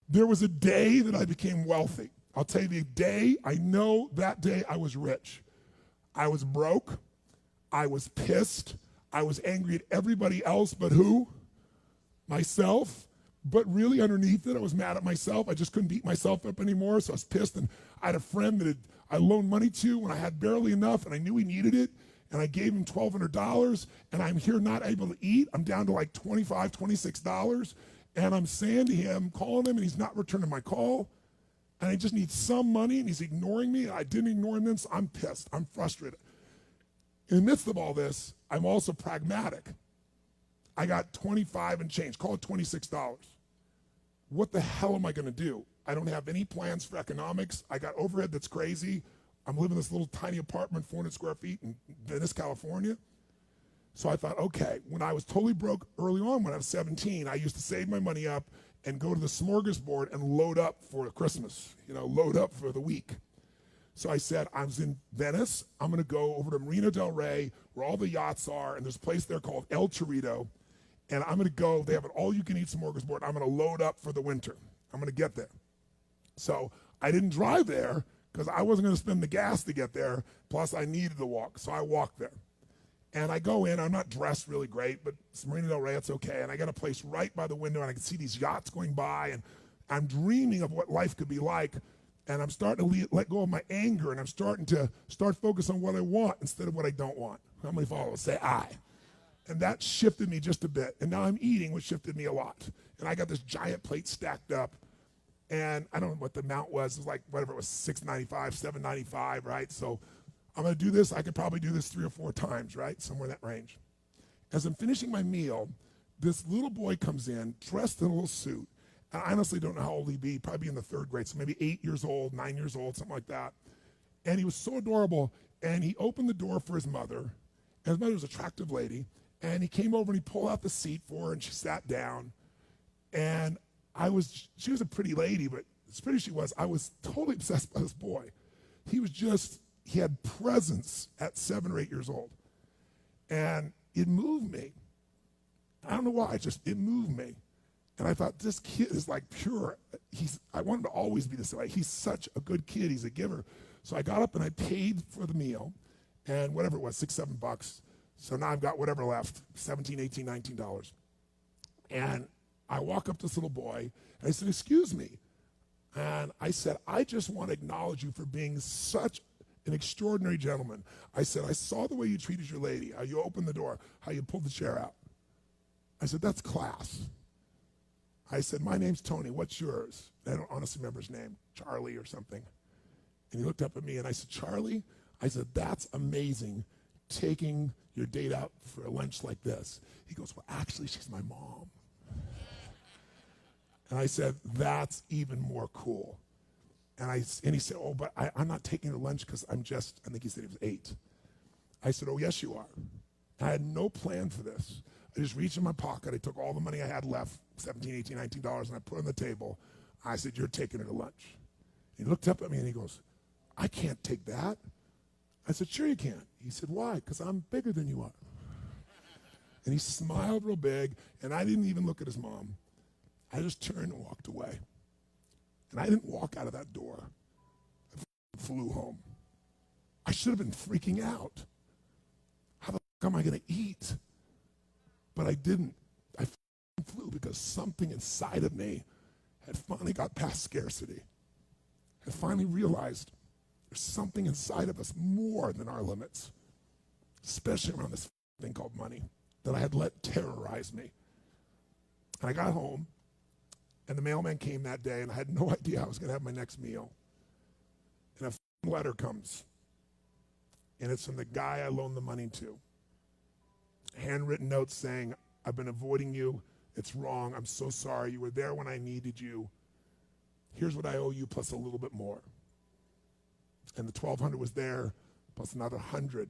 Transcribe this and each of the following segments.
There was a day that I became wealthy. I'll tell you the day, I know that day I was rich. I was broke. I was pissed. I was angry at everybody else but who? Myself. But really underneath it, I was mad at myself. I just couldn't beat myself up anymore, so I was pissed. And I had a friend that I loaned money to when I had barely enough, and I knew he needed it. And I gave him $1,200, and I'm here not able to eat. I'm down to like $25, $26. And I'm saying to him, calling him, and he's not returning my call. And I just need some money, and he's ignoring me. I didn't ignore him then, so I'm pissed. I'm frustrated. In the midst of all this, I'm also pragmatic. I got 25 and change, call it $26. What the hell am I gonna do? I don't have any plans for economics. I got overhead that's crazy. I'm living in this little tiny apartment, 400 square feet in Venice, California. So I thought, okay, when I was totally broke early on, when I was 17, I used to save my money up and go to the smorgasbord and load up for Christmas, load up for the week. So I said, I was in Venice. I'm gonna go over to Marina del Rey, where all the yachts are, and there's a place there called El Cerrito, and I'm gonna go, they have an all-you-can-eat smorgasbord. I'm gonna load up for the winter. I'm gonna get there. So I didn't drive there, because I wasn't gonna spend the gas to get there, plus I needed to walk, so I walked there. And I go in, I'm not dressed really great, but it's Marina del Rey, it's okay, and I got a place right by the window, and I can see these yachts going by, and I'm dreaming of what life could be like, and I'm starting to let go of my anger, and I'm starting to focus on what I want instead of what I don't want. How many followers say I? And that shifted me just a bit, and now I'm eating, which shifted me a lot. And I got this giant plate stacked up, and I don't know what the amount was. It was like, whatever it was, $6.95, $7.95, right? So I'm gonna do this. I could probably do this 3 or 4 times, right? Somewhere in that range. As I'm finishing my meal, this little boy comes in, dressed in a little suit. And I honestly don't know how old he'd be, probably in the 3rd grade, so maybe 8 years old, 9 years old, something like that. And he was so adorable, and he opened the door for his mother, and his mother was an attractive lady, and he came over and he pulled out the seat for her, and she sat down. And she was a pretty lady, but as pretty as she was, I was totally obsessed by this boy. He had presence at 7 or 8 years old. And it moved me. I don't know why, it moved me. And I thought, this kid is like pure. I want him to always be this way. He's such a good kid, he's a giver. So I got up and I paid for the meal, and whatever it was, $6, $7. So now I've got whatever left, $17, $18, $19. And I walk up to this little boy, and I said, excuse me. And I said, I just want to acknowledge you for being such an extraordinary gentleman. I said, I saw the way you treated your lady, how you opened the door, how you pulled the chair out. I said, that's class. I said, my name's Tony, what's yours? I don't honestly remember his name, Charlie or something. And he looked up at me and I said, Charlie? I said, that's amazing, taking your date out for a lunch like this. He goes, well, actually, she's my mom. And I said, that's even more cool. And he said, oh, but I'm not taking her lunch because I think he said he was 8. I said, oh, yes, you are. I had no plan for this. I just reached in my pocket. I took all the money I had left, $17, $18, $19, and I put it on the table. I said, you're taking her to lunch. He looked up at me and he goes, I can't take that. I said, sure you can. He said, why? Because I'm bigger than you are. And he smiled real big, and I didn't even look at his mom. I just turned and walked away. And I didn't walk out of that door. I flew home. I should have been freaking out. How the fuck am I going to eat? But I didn't. I flew because something inside of me had finally got past scarcity. Had finally realized there's something inside of us more than our limits, especially around this thing called money that I had let terrorize me. And I got home, and the mailman came that day, and I had no idea I was going to have my next meal. And a letter comes, and it's from the guy I loaned the money to. Handwritten notes saying, I've been avoiding you. It's wrong. I'm so sorry. You were there when I needed you. Here's what I owe you plus a little bit more. And the $1,200 was there plus another $100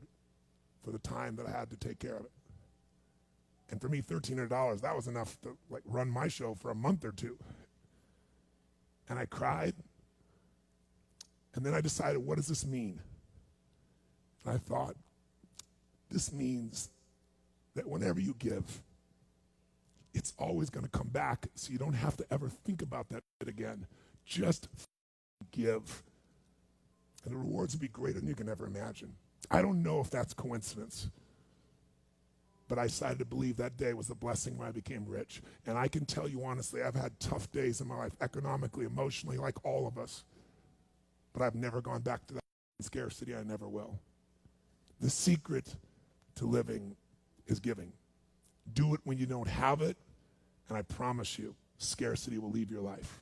for the time that I had to take care of it. And for me, $1,300, that was enough to run my show for a month or 2. And I cried. And then I decided, what does this mean? And I thought, this means that whenever you give, it's always going to come back, so you don't have to ever think about that shit again. Just give. And the rewards will be greater than you can ever imagine. I don't know if that's coincidence, but I decided to believe that day was a blessing when I became rich. And I can tell you honestly, I've had tough days in my life, economically, emotionally, like all of us. But I've never gone back to that scarcity. I never will. The secret to living is giving. Do it when you don't have it, and I promise you, scarcity will leave your life.